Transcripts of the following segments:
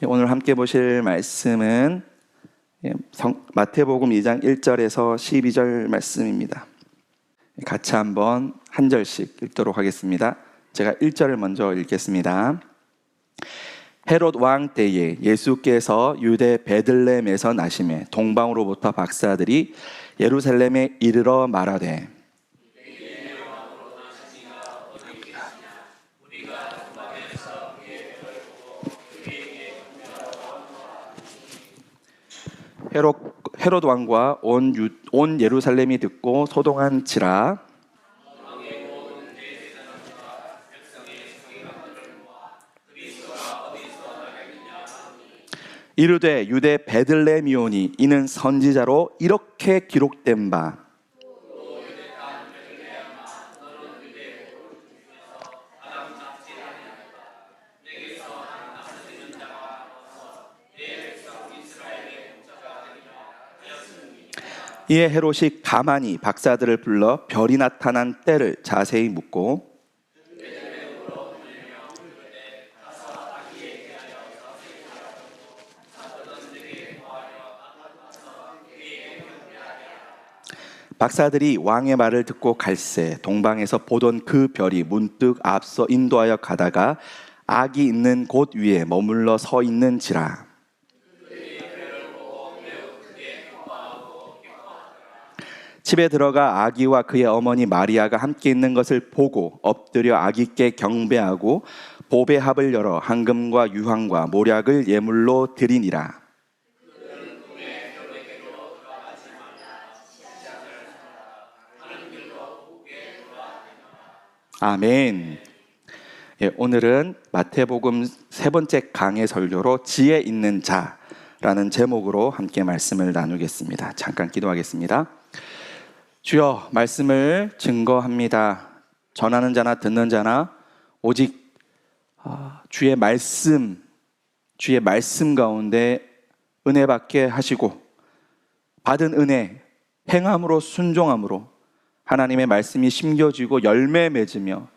오늘 함께 보실 말씀은 마태복음 2장 1절에서 12절 말씀입니다. 같이 한번 한 절씩 읽도록 하겠습니다. 제가 1절을 먼저 읽겠습니다. 헤롯 왕 때에 예수께서 유대 베들레헴에서 나시매 동방으로부터 박사들이 예루살렘에 이르러 말하되 헤롯 왕과 온 예루살렘이 듣고 소동한지라. 이르되 유대 베들레헴이오니 이는 선지자로 이렇게 기록된 바 이에 헤롯이 가만히 박사들을 불러 별이 나타난 때를 자세히 묻고 박사들이 왕의 말을 듣고 갈새 동방에서 보던 그 별이 문득 앞서 인도하여 가다가 악이 있는 곳 위에 머물러 서 있는지라. 집에 들어가 아기와 그의 어머니 마리아가 함께 있는 것을 보고 엎드려 아기께 경배하고 보배합을 열어 황금과 유황과 모략을 예물로 드리니라. 아멘. 오늘은 마태복음 세 번째 강의 설교로 지혜 있는 자라는 제목으로 함께 말씀을 나누겠습니다. 잠깐 기도하겠습니다. 주여, 말씀을 증거합니다. 전하는 자나 듣는 자나 오직 주의 말씀 가운데 은혜 받게 하시고 받은 은혜 행함으로 순종함으로 하나님의 말씀이 심겨지고 열매 맺으며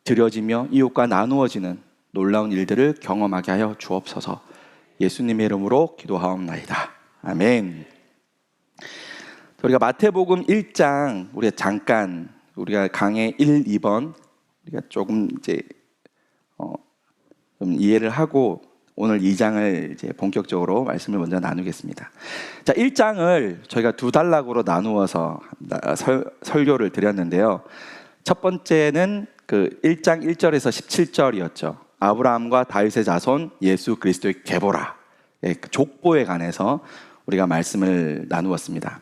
드려지며 이웃과 나누어지는 놀라운 일들을 경험하게 하여 주옵소서. 예수님의 이름으로 기도하옵나이다. 아멘. 우리가 마태복음 1장 우리가 강의 1, 2번 우리가 조금 좀 이해를 하고 오늘 2장을 이제 본격적으로 말씀을 먼저 나누겠습니다. 자, 1장을 저희가 두 단락으로 나누어서 설교를 드렸는데요. 첫 번째는 그 1장 1절에서 17절이었죠. 아브라함과 다윗의 자손 예수 그리스도의 계보라, 그 족보에 관해서 우리가 말씀을 나누었습니다.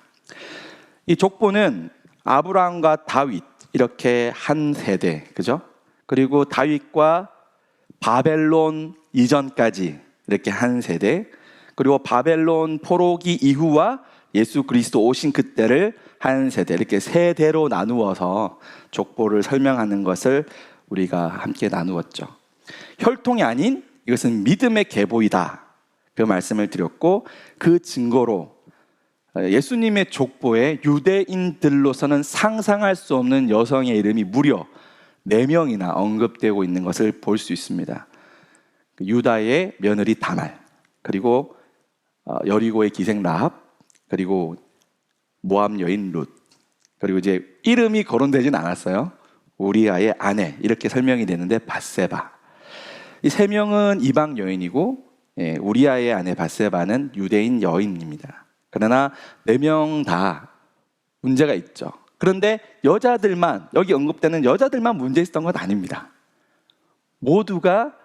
이 족보는 아브라함과 다윗 이렇게 한 세대, 그죠? 그리고 다윗과 바벨론 이전까지 이렇게 한 세대, 그리고 바벨론 포로기 이후와 예수 그리스도 오신 그때를 한 세대, 이렇게 세대로 나누어서 족보를 설명하는 것을 우리가 함께 나누었죠. 혈통이 아닌 이것은 믿음의 계보이다, 그 말씀을 드렸고, 그 증거로 예수님의 족보에 유대인들로서는 상상할 수 없는 여성의 이름이 무려 4명이나 언급되고 있는 것을 볼 수 있습니다. 유다의 며느리 다말, 그리고 여리고의 기생 라합, 그리고 모압 여인 룻, 그리고 이제 이름이 거론되진 않았어요. 우리아의 아내, 이렇게 설명이 되는데 밧세바. 이 3명은 이방 여인이고, 우리아의 아내 밧세바는 유대인 여인입니다. 그러나 4명 다 문제가 있죠. 그런데 여자들만, 여기 언급되는 여자들만 문제 있었던 건 아닙니다. 모두가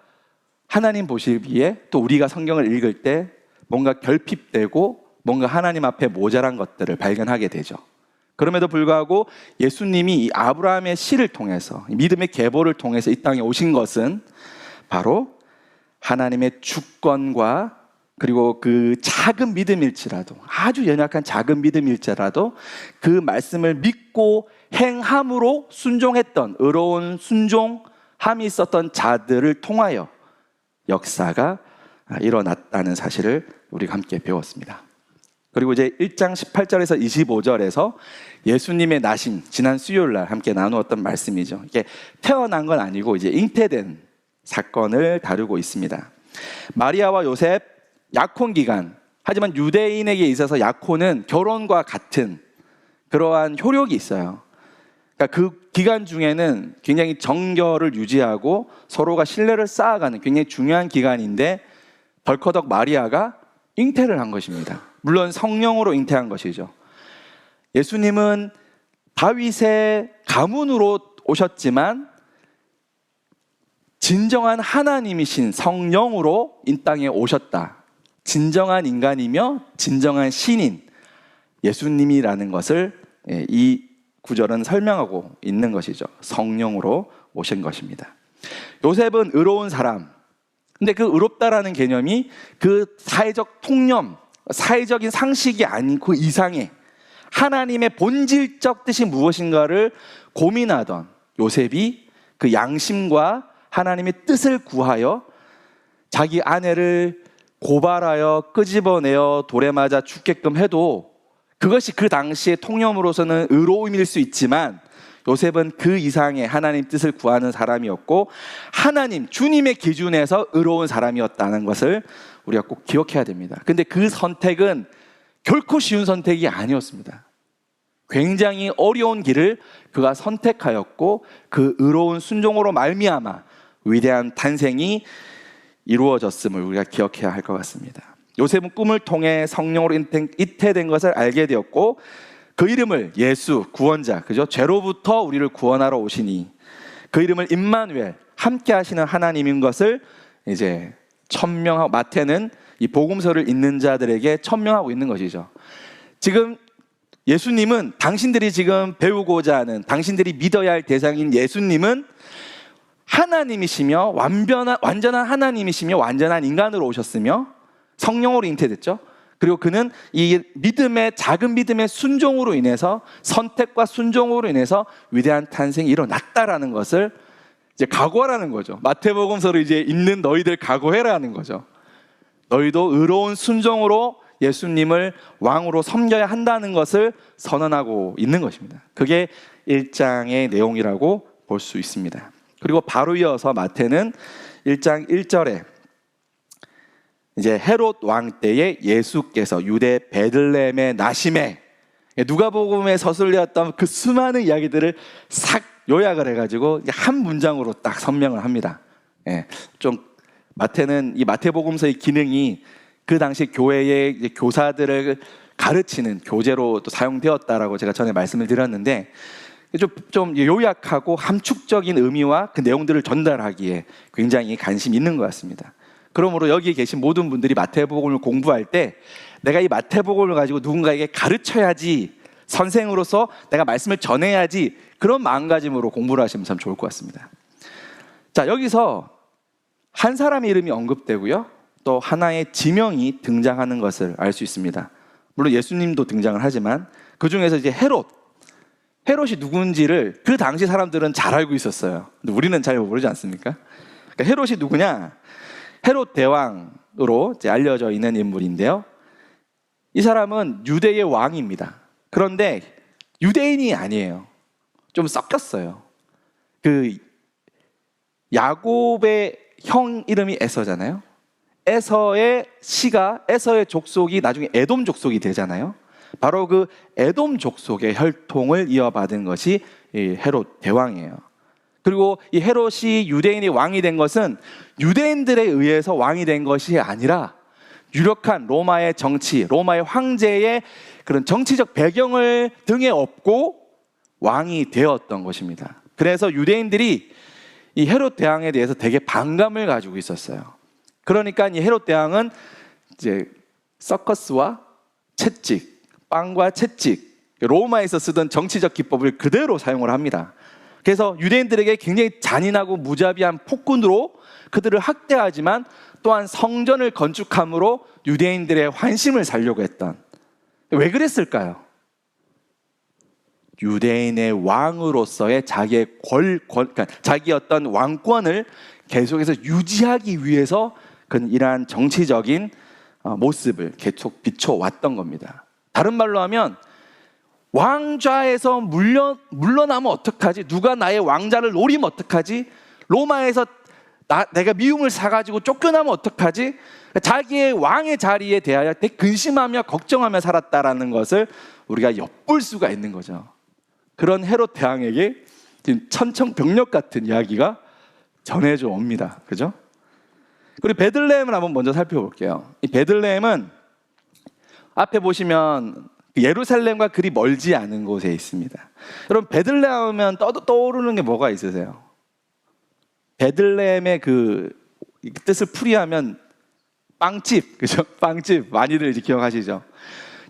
하나님 보시기에, 또 우리가 성경을 읽을 때 뭔가 결핍되고 뭔가 하나님 앞에 모자란 것들을 발견하게 되죠. 그럼에도 불구하고 예수님이 이 아브라함의 씨를 통해서, 믿음의 계보를 통해서 이 땅에 오신 것은 바로 하나님의 주권과, 그리고 그 작은 믿음일지라도, 아주 연약한 작은 믿음일지라도 그 말씀을 믿고 행함으로 순종했던, 의로운 순종함이 있었던 자들을 통하여 역사가 일어났다는 사실을 우리가 함께 배웠습니다. 그리고 이제 1장 18절에서 25절에서 예수님의 나심, 지난 수요일 날 함께 나누었던 말씀이죠. 이게 태어난 건 아니고 이제 잉태된 사건을 다루고 있습니다. 마리아와 요셉 약혼 기간, 하지만 유대인에게 있어서 약혼은 결혼과 같은 그러한 효력이 있어요. 그러니까 그 기간 중에는 굉장히 정결을 유지하고 서로가 신뢰를 쌓아가는 굉장히 중요한 기간인데 덜커덕 마리아가 잉태를 한 것입니다. 물론 성령으로 잉태한 것이죠. 예수님은 다윗의 가문으로 오셨지만 진정한 하나님이신 성령으로 이 땅에 오셨다. 진정한 인간이며 진정한 신인 예수님이라는 것을 이 구절은 설명하고 있는 것이죠. 성령으로 오신 것입니다. 요셉은 의로운 사람. 근데 그 의롭다라는 개념이 그 사회적 통념, 사회적인 상식이 아닌 그 이상의 하나님의 본질적 뜻이 무엇인가를 고민하던 요셉이 그 양심과 하나님의 뜻을 구하여 자기 아내를 고발하여 끄집어내어 돌에 맞아 죽게끔 해도 그것이 그 당시의 통념으로서는 의로움일 수 있지만 요셉은 그 이상의 하나님 뜻을 구하는 사람이었고 하나님, 주님의 기준에서 의로운 사람이었다는 것을 우리가 꼭 기억해야 됩니다. 근데 그 선택은 결코 쉬운 선택이 아니었습니다. 굉장히 어려운 길을 그가 선택하였고 그 의로운 순종으로 말미암아 위대한 탄생이 이루어졌음을 우리가 기억해야 할 것 같습니다. 요셉은 꿈을 통해 성령으로 잉태된 것을 알게 되었고 그 이름을 예수, 구원자, 그죠? 죄로부터 우리를 구원하러 오시니 그 이름을 임마누엘, 함께 하시는 하나님인 것을 이제 천명하고 마태는 이 복음서를 읽는 자들에게 천명하고 있는 것이죠. 지금 예수님은 당신들이 지금 배우고자 하는 당신들이 믿어야 할 대상인 예수님은 하나님이시며 완전한 하나님이시며 완전한 인간으로 오셨으며 성령으로 잉태됐죠. 그리고 그는 이 작은 믿음의 순종으로 인해서 선택과 순종으로 인해서 위대한 탄생이 일어났다라는 것을 이제 각오하라는 거죠. 마태복음서를 이제 읽는 너희들 각오해라는 거죠. 너희도 의로운 순종으로 예수님을 왕으로 섬겨야 한다는 것을 선언하고 있는 것입니다. 그게 1장의 내용이라고 볼 수 있습니다. 그리고 바로 이어서 마태는 1장 1절에 이제 헤롯 왕 때에 예수께서 유대 베들레헴에 나심에 누가복음에 서술되었던 그 수많은 이야기들을 싹 요약을 해가지고 한 문장으로 딱 설명을 합니다. 좀 마태는 이 마태복음서의 기능이 그 당시 교회의 교사들을 가르치는 교재로 또 사용되었다라고 제가 전에 말씀을 드렸는데 좀 요약하고 함축적인 의미와 그 내용들을 전달하기에 굉장히 관심이 있는 것 같습니다. 그러므로 여기 계신 모든 분들이 마태복음을 공부할 때 내가 이 마태복음을 가지고 누군가에게 가르쳐야지, 선생으로서 내가 말씀을 전해야지, 그런 마음가짐으로 공부를 하시면 참 좋을 것 같습니다. 자, 여기서 한 사람의 이름이 언급되고요, 또 하나의 지명이 등장하는 것을 알 수 있습니다. 물론 예수님도 등장을 하지만 그 중에서 이제 헤롯이 누군지를 그 당시 사람들은 잘 알고 있었어요. 근데 우리는 잘 모르지 않습니까? 그러니까 헤롯이 누구냐? 헤롯 대왕으로 이제 알려져 있는 인물인데요. 이 사람은 유대의 왕입니다. 그런데 유대인이 아니에요. 좀 섞였어요. 그 야곱의 형 이름이 에서잖아요. 에서의 족속이 나중에 에돔 족속이 되잖아요. 바로 그 에돔 족속의 혈통을 이어받은 것이 이 헤롯 대왕이에요. 그리고 이 헤롯이 유대인이 왕이 된 것은 유대인들에 의해서 왕이 된 것이 아니라 유력한 로마의 정치, 로마의 황제의 그런 정치적 배경을 등에 업고 왕이 되었던 것입니다. 그래서 유대인들이 이 헤롯 대왕에 대해서 되게 반감을 가지고 있었어요. 그러니까 이 헤롯 대왕은 이제 서커스와 채찍, 빵과 채찍, 로마에서 쓰던 정치적 기법을 그대로 사용을 합니다. 그래서 유대인들에게 굉장히 잔인하고 무자비한 폭군으로 그들을 학대하지만 또한 성전을 건축함으로 유대인들의 환심을 살려고 했던, 왜 그랬을까요? 유대인의 왕으로서의 자기의 그러니까 자기 어떤 왕권을 계속해서 유지하기 위해서 그는 이러한 정치적인 모습을 계속 비춰왔던 겁니다. 다른 말로 하면 왕좌에서 물러나면 어떡하지? 누가 나의 왕자를 노리면 어떡하지? 로마에서 내가 미움을 사가지고 쫓겨나면 어떡하지? 자기의 왕의 자리에 대하여 되게 근심하며 걱정하며 살았다라는 것을 우리가 엿볼 수가 있는 거죠. 그런 헤롯 대왕에게 천청병력 같은 이야기가 전해져 옵니다. 그죠? 그리고 베들레헴을 한번 먼저 살펴볼게요. 이 베들레헴은 앞에 보시면 예루살렘과 그리 멀지 않은 곳에 있습니다. 여러분, 베들레헴 하면 떠오르는 게 뭐가 있으세요? 베들레헴의 그 뜻을 풀이하면 빵집, 그죠? 빵집 많이들 이제 기억하시죠?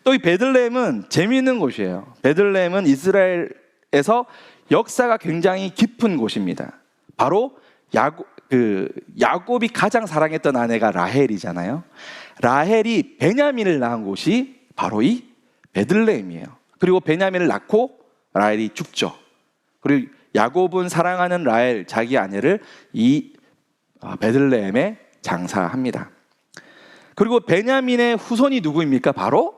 또 이 베들레헴은 재미있는 곳이에요. 베들레헴은 이스라엘에서 역사가 굉장히 깊은 곳입니다. 바로 야곱이 가장 사랑했던 아내가 라헬이잖아요. 라헬이 베냐민을 낳은 곳이 바로 이 베들레헴이에요. 그리고 베냐민을 낳고 라헬이 죽죠. 그리고 야곱은 사랑하는 라헬, 자기 아내를 이 베들레헴에 장사합니다. 그리고 베냐민의 후손이 누구입니까? 바로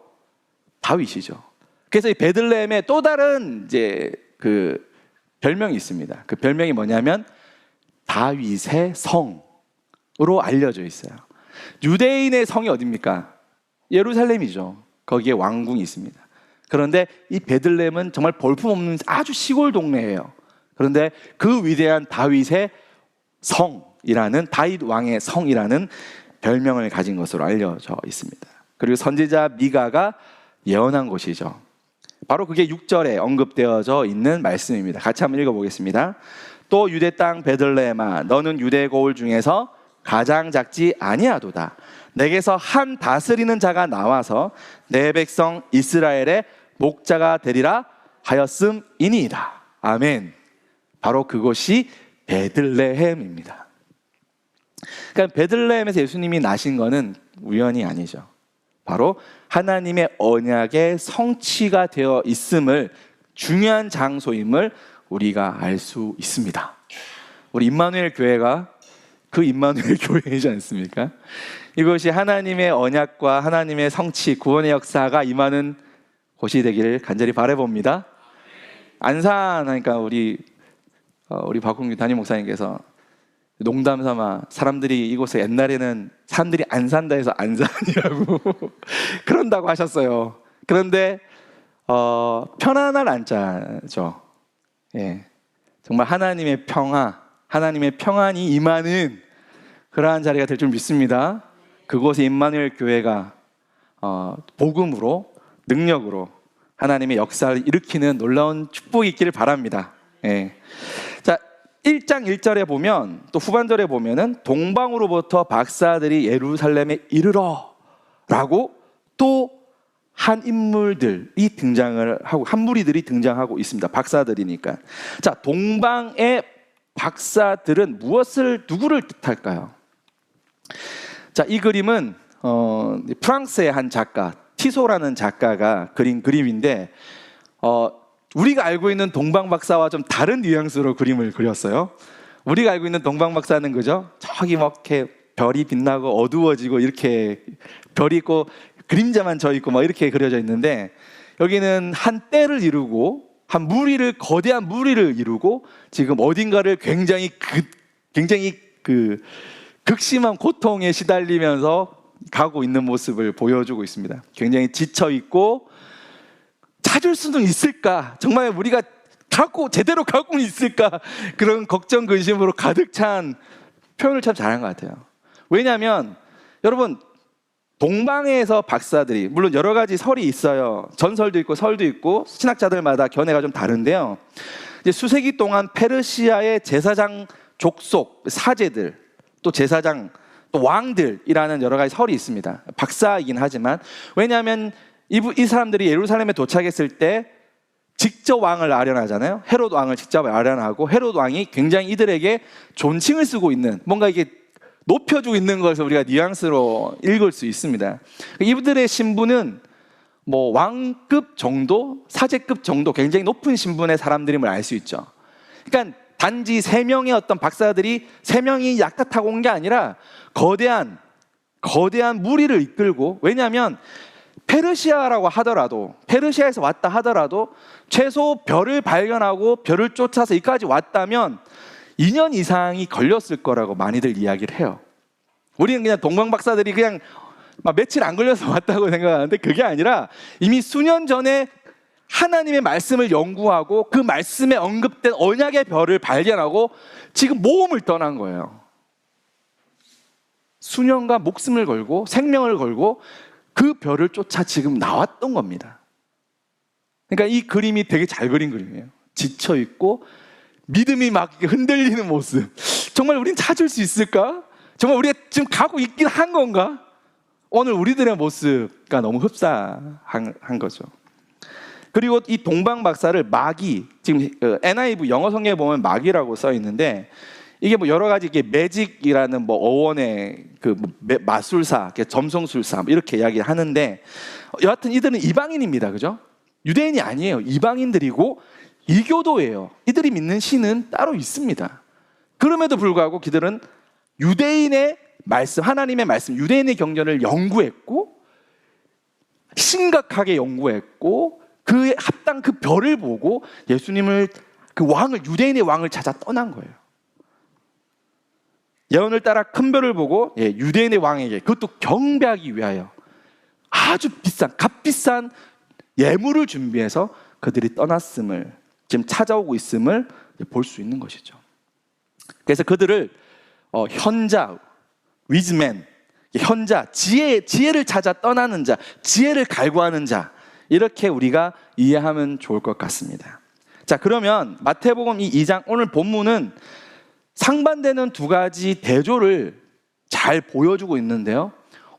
다윗이죠. 그래서 이 베들레헴에 또 다른 이제 그 별명이 있습니다. 그 별명이 뭐냐면 다윗의 성으로 알려져 있어요. 유대인의 성이 어디입니까? 예루살렘이죠. 거기에 왕궁이 있습니다. 그런데 이 베들레헴은 정말 볼품없는 아주 시골 동네예요. 그런데 그 위대한 다윗의 성이라는, 다윗 왕의 성이라는 별명을 가진 것으로 알려져 있습니다. 그리고 선지자 미가가 예언한 곳이죠. 바로 그게 6절에 언급되어져 있는 말씀입니다. 같이 한번 읽어보겠습니다. 또 유대 땅 베들레헴아, 너는 유대 고을 중에서 가장 작지 아니하도다. 내게서 한 다스리는 자가 나와서 내 백성 이스라엘의 목자가 되리라 하였음이니이다. 아멘. 바로 그곳이 베들레헴입니다. 그러니까 베들레헴에서 예수님이 나신 것은 우연이 아니죠. 바로 하나님의 언약의 성취가 되어 있음을, 중요한 장소임을 우리가 알 수 있습니다. 우리 임마누엘 교회가 그 임마누엘 교회이지 않습니까? 이것이 하나님의 언약과 하나님의 성취, 구원의 역사가 임하는 곳이 되기를 간절히 바라봅니다. 안산하니까 우리 박홍규 담임 목사님께서 농담 삼아 사람들이 이곳에 옛날에는 사람들이 안 산다 해서 안산이라고 그런다고 하셨어요. 그런데 편안할 안자죠. 예, 정말 하나님의 평화, 하나님의 평안이 임하는 그러한 자리가 될 줄 믿습니다. 그곳에 임마누엘 교회가 복음으로, 능력으로 하나님의 역사를 일으키는 놀라운 축복이 있기를 바랍니다. 예. 자, 1장 1절에 보면, 또 후반절에 보면은 동방으로부터 박사들이 예루살렘에 이르러 라고 또 한 인물들이 등장을 하고, 한 무리들이 등장하고 있습니다. 박사들이니까. 자, 동방의 박사들은 누구를 뜻할까요? 자, 이 그림은 프랑스의 한 작가, 티소라는 작가가 그린 그림인데, 우리가 알고 있는 동방 박사와 좀 다른 뉘앙스로 그림을 그렸어요. 우리가 알고 있는 동방 박사는 그죠? 저기 막 이렇게 별이 빛나고 어두워지고 이렇게 별이 있고 그림자만 져 있고 막 이렇게 그려져 있는데, 여기는 한 떼를 이루고 거대한 무리를 이루고 지금 어딘가를 굉장히 극심한 고통에 시달리면서 가고 있는 모습을 보여주고 있습니다. 굉장히 지쳐 있고, 찾을 수는 있을까? 정말 우리가 제대로 가고 있을까? 그런 걱정, 근심으로 가득 찬 표현을 참 잘한 것 같아요. 왜냐하면 여러분, 동방에서 박사들이, 물론 여러 가지 설이 있어요. 전설도 있고 설도 있고 신학자들마다 견해가 좀 다른데요. 이제 수세기 동안 페르시아의 제사장 족속 사제들, 또 제사장, 또 왕들이라는 여러 가지 설이 있습니다. 박사이긴 하지만, 왜냐하면 이 사람들이 예루살렘에 도착했을 때 직접 왕을 아련하잖아요. 헤롯 왕을 직접 아련하고, 헤롯 왕이 굉장히 이들에게 존칭을 쓰고 있는, 뭔가 이게 높여주고 있는 것을 우리가 뉘앙스로 읽을 수 있습니다. 이분들의 신분은 뭐 왕급 정도, 사제급 정도, 굉장히 높은 신분의 사람들임을 알 수 있죠. 그러니까 단지 3명의 어떤 박사들이 3명이 약타 타고 온 게 아니라 거대한 무리를 이끌고, 왜냐하면 페르시아라고 하더라도, 페르시아에서 왔다 하더라도 최소 별을 발견하고 별을 쫓아서 여기까지 왔다면 2년 이상이 걸렸을 거라고 많이들 이야기를 해요. 우리는 그냥 동방 박사들이 그냥 막 며칠 안 걸려서 왔다고 생각하는데 그게 아니라 이미 수년 전에 하나님의 말씀을 연구하고 그 말씀에 언급된 언약의 별을 발견하고 지금 모험을 떠난 거예요. 수년간 목숨을 걸고 생명을 걸고 그 별을 쫓아 지금 나왔던 겁니다. 그러니까 이 그림이 되게 잘 그린 그림이에요. 지쳐있고 믿음이 막 흔들리는 모습. 정말 우린 찾을 수 있을까? 정말 우리가 지금 가고 있긴 한 건가? 오늘 우리들의 모습과 너무 흡사한 거죠. 그리고 이 동방 박사를 마귀, 지금 NIV 영어 성경에 보면 마귀라고 써 있는데 이게 뭐 여러 가지 이게 매직이라는 뭐 어원의 그 마술사, 점성술사 이렇게 이야기하는데 여하튼 이들은 이방인입니다, 그죠? 유대인이 아니에요. 이방인들이고 이교도예요. 이들이 믿는 신은 따로 있습니다. 그럼에도 불구하고 그들은 유대인의 말씀, 하나님의 말씀, 유대인의 경전을 연구했고 심각하게 연구했고 그에 합당 그 별을 보고 예수님을 그 왕을 유대인의 왕을 찾아 떠난 거예요. 예언을 따라 큰 별을 보고 유대인의 왕에게 그것도 경배하기 위하여 아주 비싼 값비싼 예물을 준비해서 그들이 떠났음을 지금 찾아오고 있음을 볼 수 있는 것이죠. 그래서 그들을 현자, 위즈맨, 현자, 지혜를 찾아 떠나는 자, 지혜를 갈구하는 자 이렇게 우리가 이해하면 좋을 것 같습니다. 자, 그러면 마태복음 이 2장 오늘 본문은 상반되는 두 가지 대조를 잘 보여주고 있는데요.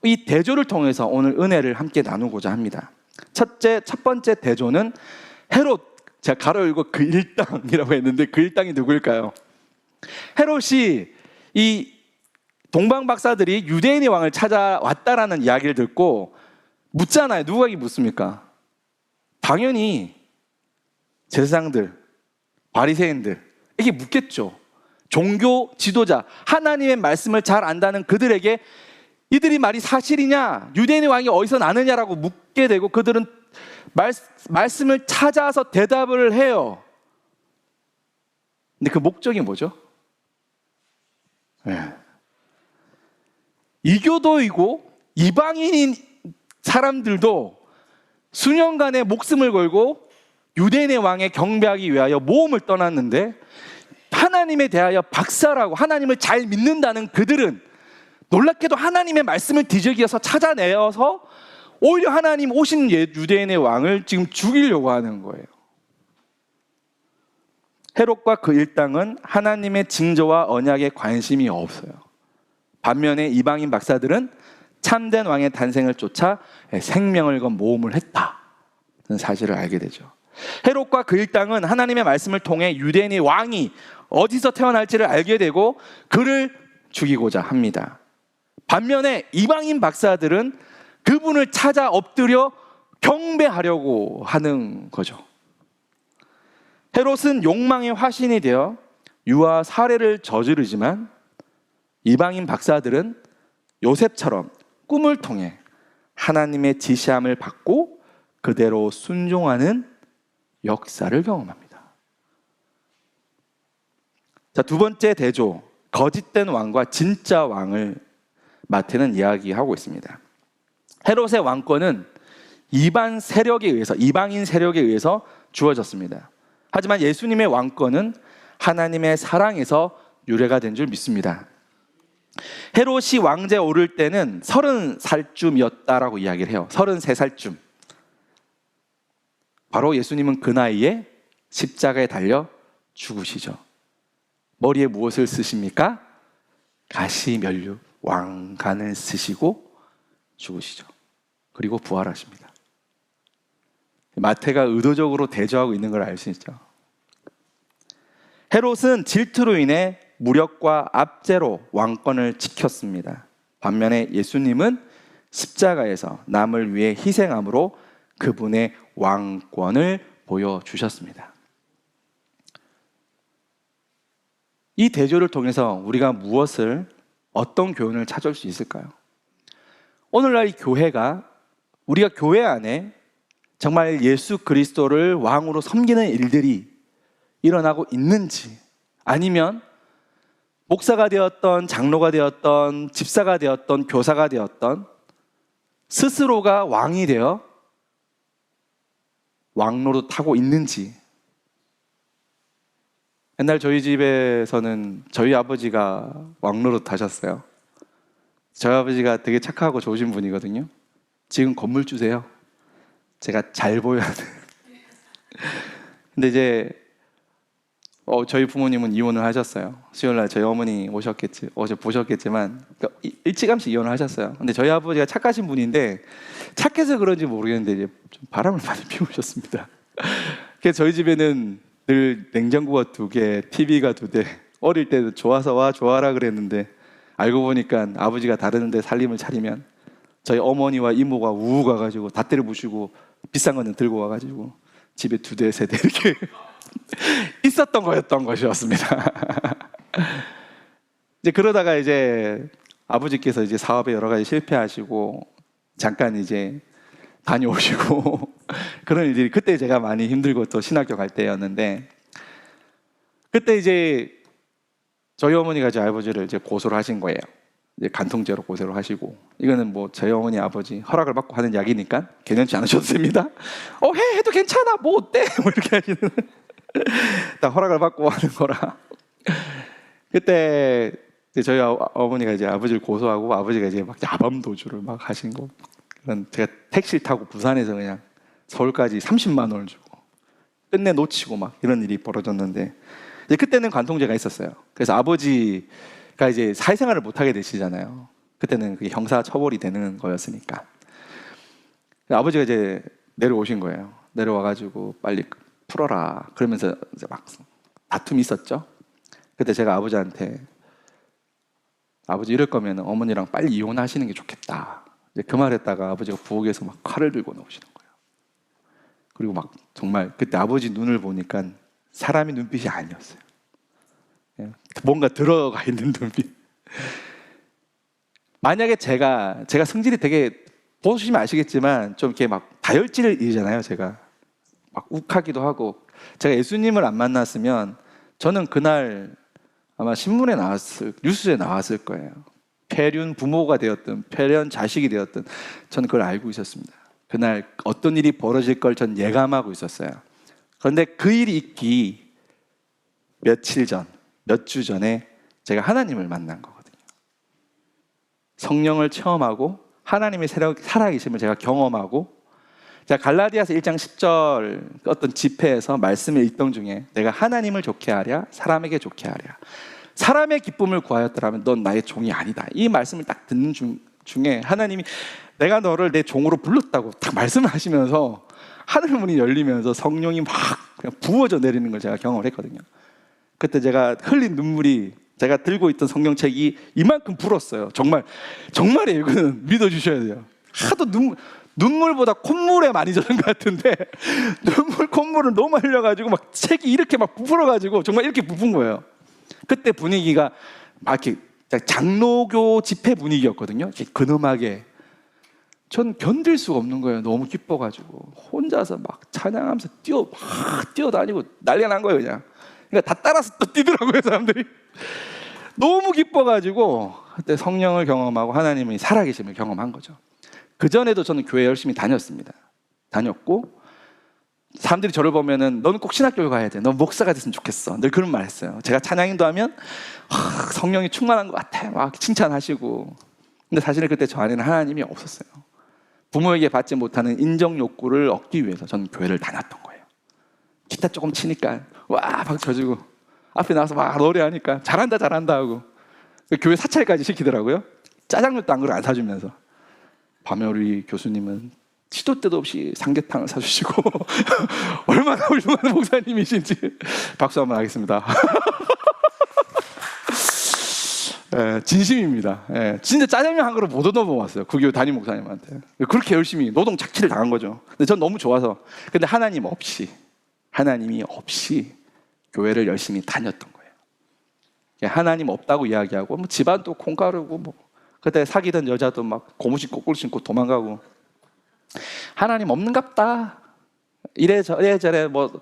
이 대조를 통해서 오늘 은혜를 함께 나누고자 합니다. 첫 번째 대조는 헤롯, 제가 가로 열고 그 일당이라고 했는데 그 일당이 누구일까요? 헤롯이 이 동방 박사들이 유대인의 왕을 찾아왔다라는 이야기를 듣고 묻잖아요. 누가 묻습니까? 당연히 제사장들, 바리새인들 이게 묻겠죠. 종교 지도자, 하나님의 말씀을 잘 안다는 그들에게 이들이 말이 사실이냐, 유대인의 왕이 어디서 나느냐라고 묻게 되고 그들은 말씀을 찾아서 대답을 해요. 근데 그 목적이 뭐죠? 이교도이고 이방인인 사람들도 수년간의 목숨을 걸고 유대인의 왕에 경배하기 위하여 모험을 떠났는데 하나님에 대하여 박사라고 하나님을 잘 믿는다는 그들은 놀랍게도 하나님의 말씀을 뒤적여서 찾아내어서 오히려 하나님 오신 유대인의 왕을 지금 죽이려고 하는 거예요. 헤롯과 그 일당은 하나님의 징조와 언약에 관심이 없어요. 반면에 이방인 박사들은 참된 왕의 탄생을 쫓아 생명을 건 모험을 했다는 사실을 알게 되죠. 헤롯과 그 일당은 하나님의 말씀을 통해 유대인의 왕이 어디서 태어날지를 알게 되고 그를 죽이고자 합니다. 반면에 이방인 박사들은 그분을 찾아 엎드려 경배하려고 하는 거죠. 헤롯은 욕망의 화신이 되어 유아 살해를 저지르지만 이방인 박사들은 요셉처럼 꿈을 통해 하나님의 지시함을 받고 그대로 순종하는 역사를 경험합니다. 자, 두 번째 대조, 거짓된 왕과 진짜 왕을 마태는 이야기하고 있습니다. 헤롯의 왕권은 이방인 세력에 의해서 주어졌습니다. 하지만 예수님의 왕권은 하나님의 사랑에서 유래가 된 줄 믿습니다. 헤롯이 왕제에 오를 때는 30살쯤이었다라고 이야기를 해요. 33살쯤. 바로 예수님은 그 나이에 십자가에 달려 죽으시죠. 머리에 무엇을 쓰십니까? 가시면류 왕관을 쓰시고 죽으시죠. 그리고 부활하십니다. 마태가 의도적으로 대조하고 있는 걸 알 수 있죠. 헤롯은 질투로 인해 무력과 압제로 왕권을 지켰습니다. 반면에 예수님은 십자가에서 남을 위해 희생함으로 그분의 왕권을 보여주셨습니다. 이 대조를 통해서 우리가 어떤 교훈을 찾을 수 있을까요? 오늘날 이 교회가 우리가 교회 안에 정말 예수 그리스도를 왕으로 섬기는 일들이 일어나고 있는지, 아니면 목사가 되었던, 장로가 되었던, 집사가 되었던, 교사가 되었던 스스로가 왕이 되어 왕노릇 하고 있는지. 옛날 저희 집에서는 저희 아버지가 왕노릇 하셨어요. 저희 아버지가 되게 착하고 좋으신 분이거든요. 지금 건물 주세요. 제가 잘 보여야 돼요. 근데 이제 저희 부모님은 이혼을 하셨어요. 수요일날 저희 어머니 보셨겠지만 일찌감치 이혼을 하셨어요. 근데 저희 아버지가 착하신 분인데 착해서 그런지 모르겠는데 이제 좀 바람을 많이 피우셨습니다. 그래서 저희 집에는 늘 냉장고가 2개, TV가 2대. 어릴 때도 좋아서 와 좋아라 그랬는데 알고 보니까 아버지가 다른 데 살림을 차리면 저희 어머니와 이모가 우우 가가지고 다 때려 부시고 비싼 거는 들고 와가지고 집에 2대, 3대 이렇게 있었던 거였던 것이었습니다. 이제 그러다가 이제 아버지께서 이제 사업에 여러 가지 실패하시고 잠깐 이제 다녀오시고 그런 일들이 그때 제가 많이 힘들고 또 신학교 갈 때였는데 그때 이제 저희 어머니가 제 아버지를 이제 고소를 하신 거예요. 이제 간통죄로 고소를 하시고 이거는 뭐 저희 어머니 아버지 허락을 받고 하는 이야기니까 개념치 않으셔도 됩니다. 해도 괜찮아 뭐 어때 뭐 이렇게 하시는 다 허락을 받고 하는 거라. 그때 이제 저희 어머니가 이제 아버지를 고소하고 아버지가 이제 막 야밤 도주를 막 하신 거. 그런 제가 택시를 타고 부산에서 그냥 서울까지 30만 원을 주고 끝내 놓치고 막 이런 일이 벌어졌는데 이제 그때는 관통죄가 있었어요. 그래서 아버지가 이제 사회생활을 못 하게 되시잖아요. 그때는 그게 형사 처벌이 되는 거였으니까. 아버지가 이제 내려오신 거예요. 내려와가지고 빨리 풀어라. 그러면서 이제 막 다툼이 있었죠. 그때 제가 아버지한테 아버지 이럴 거면 어머니랑 빨리 이혼하시는 게 좋겠다. 이제 그 말했다가 아버지가 부엌에서 막 칼을 들고 나오시는 거예요. 그리고 막 정말 그때 아버지 눈을 보니까 사람의 눈빛이 아니었어요. 뭔가 들어가 있는 눈빛. 만약에 제가 성질이 되게 보시면 아시겠지만 좀 이렇게 막 다혈질이잖아요. 제가 막 욱하기도 하고 제가 예수님을 안 만났으면 저는 그날 아마 신문에 뉴스에 나왔을 거예요. 폐륜 부모가 되었든 폐륜 자식이 되었든 저는 그걸 알고 있었습니다. 그날 어떤 일이 벌어질 걸 전 예감하고 있었어요. 그런데 그 일이 있기 몇 주 전에 제가 하나님을 만난 거거든요. 성령을 체험하고 하나님의 살아계심을 제가 경험하고 제가 갈라디아서 1장 10절 어떤 집회에서 말씀을 읽던 중에 내가 하나님을 좋게 하랴 사람에게 좋게 하랴 사람의 기쁨을 구하였더라면 넌 나의 종이 아니다. 이 말씀을 딱 듣는 중에 하나님이 내가 너를 내 종으로 불렀다고 딱 말씀을 하시면서 하늘문이 열리면서 성령이 막 그냥 부어져 내리는 걸 제가 경험을 했거든요. 그때 제가 흘린 눈물이 제가 들고 있던 성경책이 이만큼 불었어요. 정말이에요. 이거는 믿어주셔야 돼요. 하도 눈물보다 콧물에 많이 젖은 것 같은데 콧물을 너무 흘려가지고 막 책이 이렇게 막 부풀어가지고 정말 이렇게 부푼 거예요. 그때 분위기가 막 이렇게 장로교 집회 분위기였거든요. 이렇게 근엄하게. 전 견딜 수가 없는 거예요. 너무 기뻐가지고 혼자서 막 찬양하면서 뛰어다니고 난리가 난 거예요. 그러니까 다 따라서 또 뛰더라고요. 사람들이. 너무 기뻐가지고 그때 성령을 경험하고 하나님의 살아계심을 경험한 거죠. 그전에도 저는 교회 열심히 다녔고 사람들이 저를 보면은 너는 꼭 신학교를 가야 돼. 넌 목사가 됐으면 좋겠어. 늘 그런 말 했어요. 제가 찬양인도 하면 성령이 충만한 것 같아. 막 칭찬하시고. 근데 사실은 그때 저 안에는 하나님이 없었어요. 부모에게 받지 못하는 인정 욕구를 얻기 위해서 저는 교회를 다녔던 거예요. 기타 조금 치니까 와 박수 쳐주고 앞에 나와서 막 노래하니까 잘한다 하고 교회 사찰까지 시키더라고요. 짜장면도 안 그래 안 사주면서. 밤에 우리 교수님은 시도 때도 없이 삼계탕을 사주시고 얼마나 훌륭한 목사님이신지 박수 한번 하겠습니다. 진심입니다. 진짜 짜장면 한 그릇 못 얻어먹었어요. 그 교회 담임 목사님한테. 그렇게 열심히 노동 착취를 당한 거죠. 근데 전 너무 좋아서. 근데 하나님이 없이 교회를 열심히 다녔던 거예요. 하나님 없다고 이야기하고 뭐 집안도 콩가루고 뭐 그때 사귀던 여자도 막 고무 신고 꿀 신고 도망가고 하나님 없는갑다. 이래저래 뭐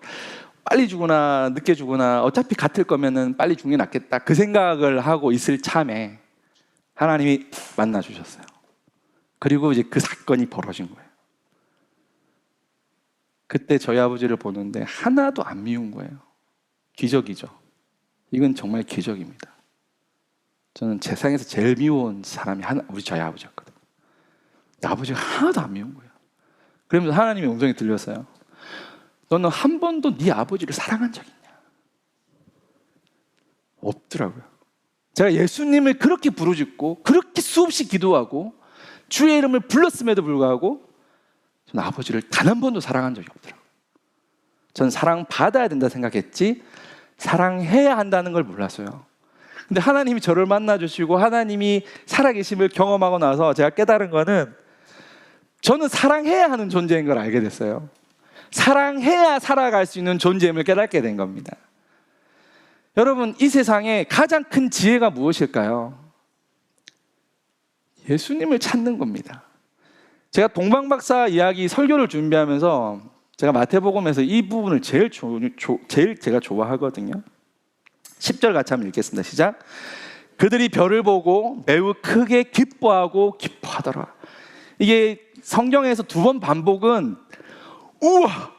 빨리 죽으나 늦게 죽으나 어차피 같을 거면은 빨리 죽는 게 낫겠다, 그 생각을 하고 있을 참에 하나님이 만나 주셨어요. 그리고 이제 그 사건이 벌어진 거예요. 그때 저희 아버지를 보는데 하나도 안 미운 거예요. 기적이죠. 이건 정말 기적입니다. 저는 세상에서 제일 미운 사람이 우리 저희 아버지였거든요. 아버지가 하나도 안 미운 거예요. 그러면서 하나님의 음성이 들렸어요. 너는 한 번도 네 아버지를 사랑한 적 있냐? 없더라고요. 제가 예수님을 그렇게 부르짖고 그렇게 수없이 기도하고 주의 이름을 불렀음에도 불구하고 저는 아버지를 단 한 번도 사랑한 적이 없더라고요. 전 사랑받아야 된다 생각했지 사랑해야 한다는 걸 몰랐어요. 근데 하나님이 저를 만나주시고 하나님이 살아계심을 경험하고 나서 제가 깨달은 거는 저는 사랑해야 하는 존재인 걸 알게 됐어요. 사랑해야 살아갈 수 있는 존재임을 깨닫게 된 겁니다. 여러분, 이 세상에 가장 큰 지혜가 무엇일까요? 예수님을 찾는 겁니다. 제가 동방박사 이야기 설교를 준비하면서 제가 마태복음에서 이 부분을 제일 제가 좋아하거든요. 10절 같이 한번 읽겠습니다. 시작. 그들이 별을 보고 매우 크게 기뻐하고 기뻐하더라. 이게 성경에서 2번 반복은 우와,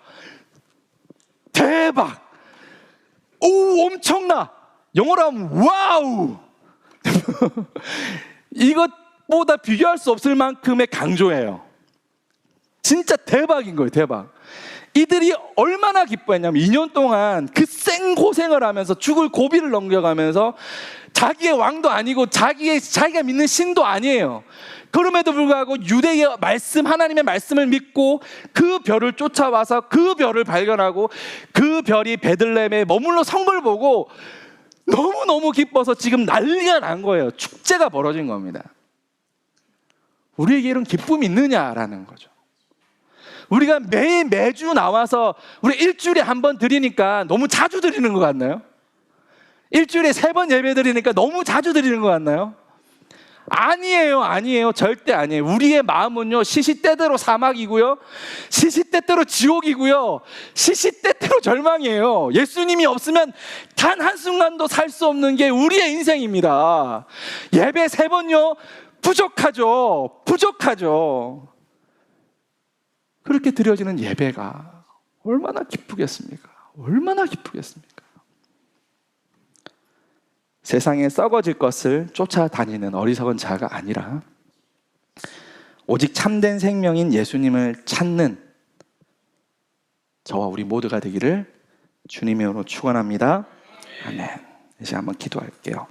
대박, 오, 엄청나, 영어로 하면 와우. 이것보다 비교할 수 없을 만큼의 강조예요. 진짜 대박인 거예요. 대박. 이들이 얼마나 기뻐했냐면 2년 동안 그 생고생을 하면서 죽을 고비를 넘겨가면서 자기의 왕도 아니고 자기가 믿는 신도 아니에요. 그럼에도 불구하고 유대의 말씀, 하나님의 말씀을 믿고 그 별을 쫓아와서 그 별을 발견하고 그 별이 베들레헴에 머물러 성을 보고 너무너무 기뻐서 지금 난리가 난 거예요. 축제가 벌어진 겁니다. 우리에게 이런 기쁨이 있느냐라는 거죠. 우리가 매주 나와서 우리 일주일에 한 번 드리니까 너무 자주 드리는 것 같나요? 일주일에 3번 예배 드리니까 너무 자주 드리는 것 같나요? 아니에요. 절대 아니에요. 우리의 마음은요, 시시때때로 사막이고요, 시시때때로 지옥이고요, 시시때때로 절망이에요. 예수님이 없으면 단 한순간도 살 수 없는 게 우리의 인생입니다. 예배 3번요, 부족하죠. 그렇게 드려지는 예배가 얼마나 기쁘겠습니까? 세상에 썩어질 것을 쫓아다니는 어리석은 자가 아니라 오직 참된 생명인 예수님을 찾는 저와 우리 모두가 되기를 주님의 이름으로 축원합니다. 아멘. 이제 한번 기도할게요.